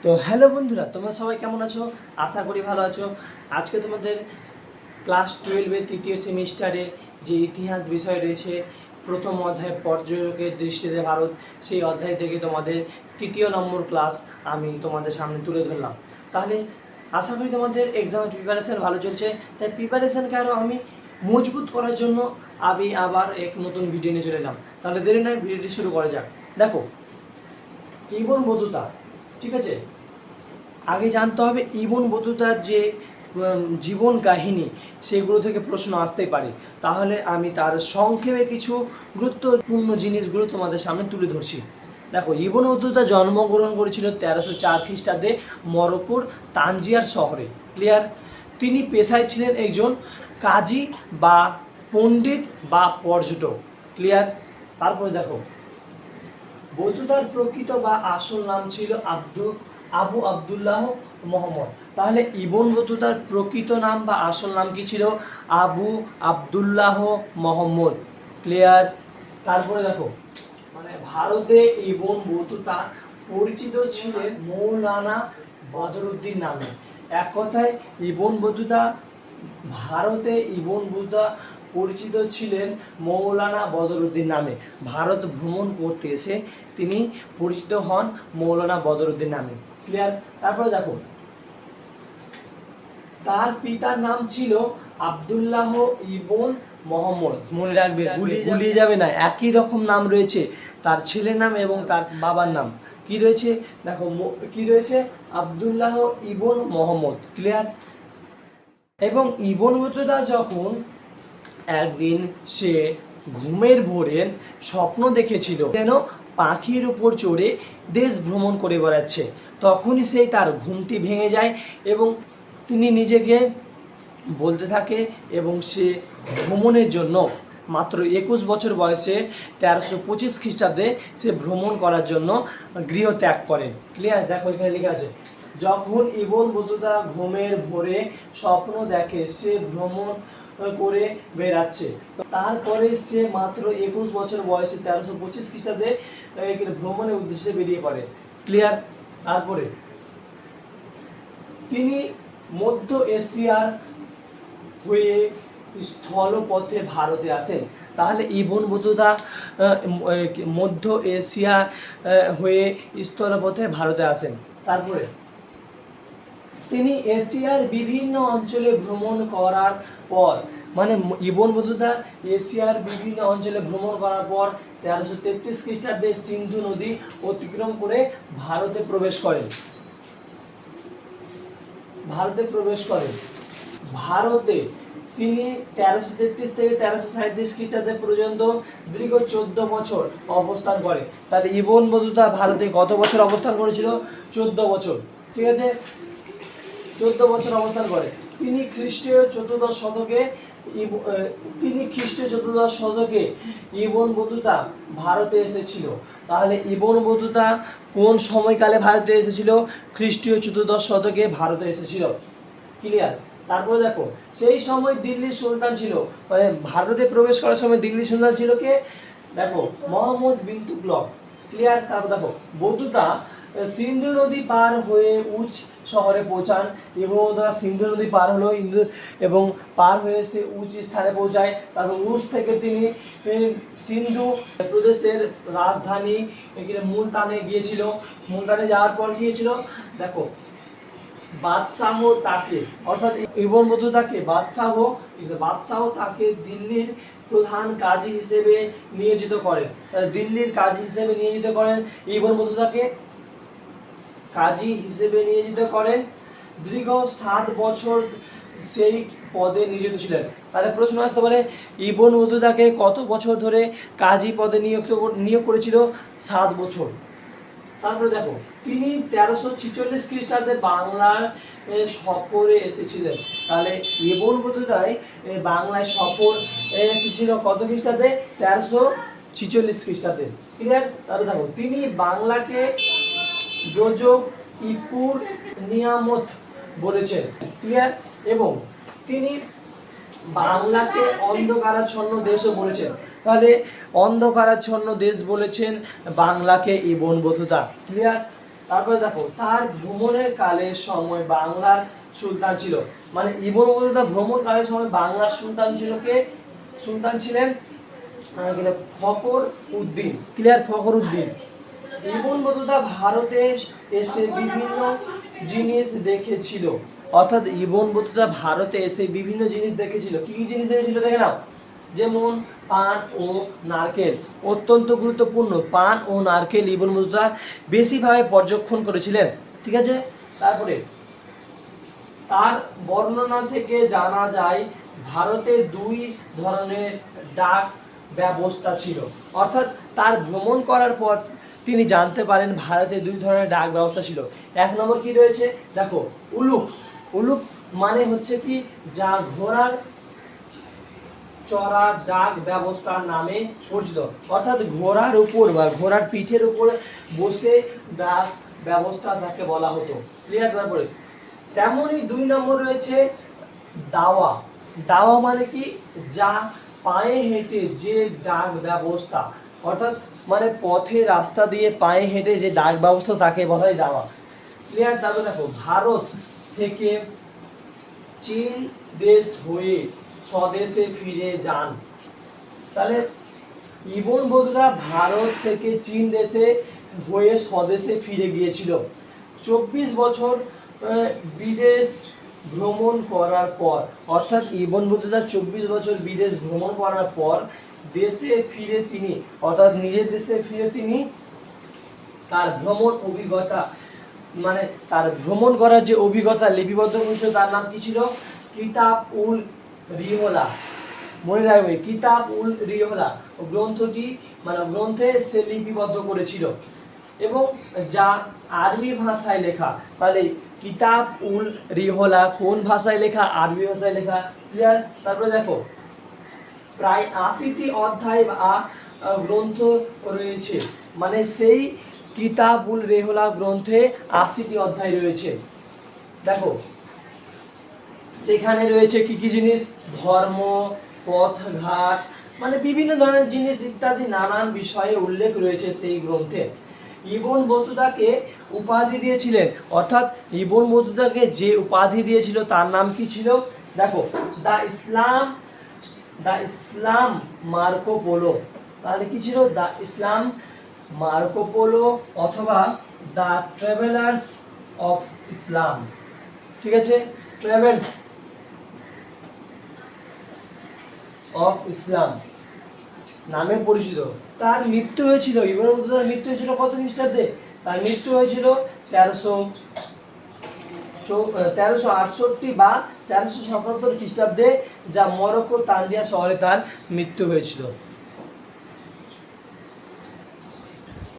তো হ্যালো বন্ধুরা, তোমরা সবাই কেমন আছো? আশা করি ভালো আছো। আজকে তোমাদের ক্লাস 12-এর তৃতীয় সেমিস্টারে যে ইতিহাস বিষয় রয়েছে, প্রথম অধ্যায় পর্যটকের দৃষ্টিতে ভারত, সেই অধ্যায় থেকে তোমাদের তৃতীয় নম্বর ক্লাস আমি তোমাদের সামনে তুলে ধরলাম। তাহলে আশা করি তোমাদের এক্সামের প্রিপারেশান ভালো চলছে। তাই প্রিপারেশানকে আরও আমি মজবুত করার জন্য আমি আবার এক নতুন ভিডিও নিয়ে চলে এলাম। তাহলে দেরি নয়, ভিডিওটি শুরু করা যাক। দেখো, ইবন বতুতা, ঠিক আছে, আগে জানতে হবে ইবন বতুতার যে জীবন কাহিনী, সেগুলো থেকে প্রশ্ন আসতেই পারে। তাহলে আমি তার সংক্ষেপে কিছু গুরুত্বপূর্ণ জিনিসগুলো তোমাদের সামনে তুলে ধরছি। দেখো, ইবন বতুতা জন্মগ্রহণ করেছিল 1304 খ্রিস্টাব্দে মরক্কোর তানজিয়ার শহরে। ক্লিয়ার? তিনি পেশায় ছিলেন একজন কাজী বা পণ্ডিত বা পর্যটক। ক্লিয়ার? তারপরে দেখো, বতুতার প্রকৃত বা আসল নাম ছিল আবু আবদুল্লাহ মোহাম্মদ। তাহলে ইবন বতুতার প্রকৃত নাম বা আসল নাম কি ছিল? আবু আবদুল্লাহ মোহাম্মদ। ক্লিয়ার? তারপরে দেখো, ভারতে ইবন বতুতা পরিচিত ছিলেন মৌলানা বদরুদ্দিন নামে। এক কথায় ইবন বতুতা ভারতে ইবন বতুতা পরিচিত ছিলেন মৌলানা বদরুদ্দিন নামে। ভারত ভ্রমণ করতে এসে তিনি পরিচিত হন মৌলানা বদরুদ্দিন নামে। ক্লিয়ার? তারপরে দেখো, তার পিতার নাম ছিল আবদুল্লাহ ইবন মোহাম্মদ। মনে রাখবে, গুলিয়ে যাবে না, একই রকম নাম রয়েছে তার ছেলের নাম এবং তার বাবার নাম। কি রয়েছে দেখো, কি রয়েছে? আবদুল্লাহ ইবন মোহাম্মদ। ক্লিয়ার? এবং ইবন বতুতা যখন একদিন সে ঘুমের ভোরে স্বপ্ন দেখেছিল যেন পাখির উপর চড়ে দেশ ভ্রমণ করে বেড়াচ্ছে, তখনই সেই তার ঘুমটি ভেঙে যায় এবং তিনি নিজেকে বলতে থাকে এবং সে ভ্রমণের জন্য মাত্র 21 বছর বয়সে 1325 খ্রিস্টাব্দে সে ভ্রমণ করার জন্য গৃহত্যাগ করেন। ক্লিয়ার? দেখো, এখানে লেখা আছে, যখন ইবন বতুতা ঘুমের ভোরে স্বপ্ন দেখে সে ভ্রমণ করে বেড়াচ্ছে, তারপরে সে মাত্র 21 বছর বয়সে 1325 খ্রিস্টাব্দে ভ্রমণের উদ্দেশ্যে বেরিয়ে পড়ে। ক্লিয়ার? তারপরে তিনি মধ্য এশিয়ার হয়ে স্থলপথে ভারতে আসেন। তাহলে ইবন বতুতা মধ্য এশিয়া হয়ে স্থলপথে ভারতে আসেন। তারপরে তিনি এশিয়ার বিভিন্ন অঞ্চলে ভ্রমণ করার পর, ইবন বতুতা এশিয়ার বিভিন্ন অঞ্চলে ভ্রমণ করার পর 1333 খ্রিস্টাব্দে সিন্ধু নদী অতিক্রম করে ভারতে প্রবেশ করেন। ভারতে তিনি 1333 থেকে 1337 খ্রিস্টাব্দে পর্যন্ত দীর্ঘ 14 বছর অবস্থান করেন। তাহলে ইবন বতুতা ভারতে কত বছর অবস্থান করেছিল? 14 বছর। ঠিক আছে, 14 বছর অবস্থান করে। তিনি খ্রিস্টীয় চতুর্দশ শতকে ইবন বতুতা ভারতে এসেছিল। তাহলে ইবন বতুতা কোন সময়কালে ভারতে এসেছিল? খ্রিস্টীয় চতুর্দশ শতকে ভারতে এসেছিল। ক্লিয়ার? তারপরে দেখো, সেই সময় দিল্লির সুলতান ছিল, ভারতে প্রবেশ করার সময় দিল্লির সুলতান ছিল কে? দেখো, মোহাম্মদ বিন তুগলক। ক্লিয়ার? তারপর দেখো, বতুতা সিন্ধু নদী পার হয়ে উচ শহরে পৌঁছান এবং সিন্ধু নদী পার হলো এবং পার হয়ে সে উচ স্থানে পৌঁছায়। তারপর উচ থেকে তিনি সিন্ধু প্রদেশের রাজধানী মুলতানে গিয়েছিল। মুলতানে যাওয়ার পর গিয়েছিল, দেখো, বাদশাহ তাকে, অর্থাৎ ইবন বতুতাকে বাদশাহ তাকে দিল্লির প্রধান কাজী হিসেবে নিয়োজিত করেন। দিল্লির কাজী হিসেবে নিয়োজিত করেন ইবন বতুতাকে, কাজী হিসেবে নিয়োজিত করেন। দীর্ঘ 7 বছর সেই পদে নিয়োজিত ছিলেন। তাহলে প্রশ্ন আসতে পারে, ইবন বতুতাকে কত বছর ধরে কাজী পদে নিয়োগ করেছিল? 7 বছর। তারপরে দেখো, তিনি 1346 খ্রিস্টাব্দে বাংলার সফরে এসেছিলেন। তাহলে ইবন বতুতায় বাংলায় সফর এসেছিল কত খ্রিস্টাব্দে? 1346 খ্রিস্টাব্দে। ক্লিয়ার? তারপরে দেখো, তিনি বাংলাকে যোজক ইপুর নিয়ামত বলেছেন। ক্লিয়ার? এবং তিনি বাংলাকে অন্ধকারাচ্ছন্ন দেশও বলেছেন। তাহলে অন্ধকারাচ্ছন্ন দেশ বলেছেন বাংলাকে ইবন বতুতা। ক্লিয়ার? তারপরে দেখো তার ভ্রমণের কালের সময় বাংলার সুলতান ছিল, মানে ইবন বতুতা ভ্রমণ কালের সময় বাংলার সুলতান ছিল কে? সুলতান ছিলেন Fakhr Uddin. Clear? Fakhr Uddin. Ibn Battuta ভারতে এসে বিভিন্ন জিনিস দেখেছিল, অর্থাৎ ইবন বতুতা ভারতে এসে বিভিন্ন জিনিস দেখেছিল। কি কি জিনিস দেখেছিল দেখে নাও। যেমন পান ও নারকেল, অত্যন্ত গুরুত্বপূর্ণ। পান ও নারকেল ইবন বতুতা বেশিভাবে পর্যবেক্ষণ করেছিলেন। ঠিক আছে। তারপরে তার বর্ণনা থেকে জানা যায় ভারতে দুই ধরনের ডাক ব্যবস্থা ছিল, অর্থাৎ তার ভ্রমণ করার পর তিনি জানতে পারেন ভারতে দুই ধরনের ডাক ব্যবস্থা ছিল। এক নম্বর কি রয়েছে দেখো, উলুক। উলুক মানে হচ্ছে কি, যা ঘোড়ার চড়া ডাক ব্যবস্থার নামে পরিচিত, অর্থাৎ ঘোড়ার উপর বা ঘোড়ার পিঠের উপর বসে ডাক ব্যবস্থা তাকে বলা হতো। ক্লিয়ার? তারপরে তেমনই দুই নম্বর রয়েছে দাওয়া। দাওয়া মানে কি, যা পায়ে হেঁটে যে ডাক ব্যবস্থা, অর্থাৎ মানে পথে রাস্তা দিয়ে পায়ে হেঁটে যে ডাক ব্যবস্থা তাকে বলা হয় দাওয়া। ক্লিয়ার? তারপরে দেখো ভারত থেকে চীন দেশ হয়ে স্বদেশে ফিরে যান। তাহলে ইবন বতুতা ভারত থেকে চীন দেশে হয়ে স্বদেশে ফিরে গিয়েছিল। 24 বছর বিদেশ ভ্রমণ করার পর, অর্থাৎ ইবন বতুতা 24 বছর বিদেশ ভ্রমণ করার পর দেশে ফিরে তিনি, অর্থাৎ নিজের দেশে ফিরে তিনি তার ভ্রমণ অভিজ্ঞতা, মানে তার ভ্রমণ করার যে অভিজ্ঞতা লিপিবদ্ধ করেছিল তার নাম কি ছিল? কিতাব উল রিহলা। মনে রাখবে, কিতাব উল রিহলা গ্রন্থটি, মানে গ্রন্থে সে লিপিবদ্ধ করেছিল এবং যা আরবি ভাষায় লেখা। তাহলে কিতাব উল রিহলা কোন ভাষায় লেখা? আরবি ভাষায় লেখা। ক্লিয়ার? তারপরে দেখো প্রায় 80টি অধ্যায় বা গ্রন্থ রয়েছে, মানে সেই কিতাবুল রেহলা গ্রন্থে 80টি অধ্যায় রয়েছে। দেখো সেখানে রয়েছে কি কি জিনিস? ধর্ম, পথঘাট, মানে বিভিন্ন ধরনের জিনিস ইত্যাদি নানান বিষয়ে উল্লেখ রয়েছে সেই গ্রন্থে। ইবন বতুতাকে উপাধি দিয়েছিলেন, অর্থাৎ ইবন বতুতাকে যে উপাধি দিয়েছিল তার নাম কি ছিল দেখো? The Islam Marco polo. তাহলে কি ছিল? দ্য ইসলাম মার্কো পোলো অথবা দ্য ট্রাভেলার্স অফ ইসলাম। ঠিক আছে? ট্রাভেলস অফ ইসলাম নামে পরিচিত। তার মৃত্যু হয়েছিল, ইবন বতুতার মৃত্যু হয়েছিল কত খ্রিস্টাব্দে? তার মৃত্যু হয়েছিল 1368 বা 1377 খ্রিস্টাব্দে, যা মরক্কো তানজিয়া শহরে তার মৃত্যু হয়েছিল।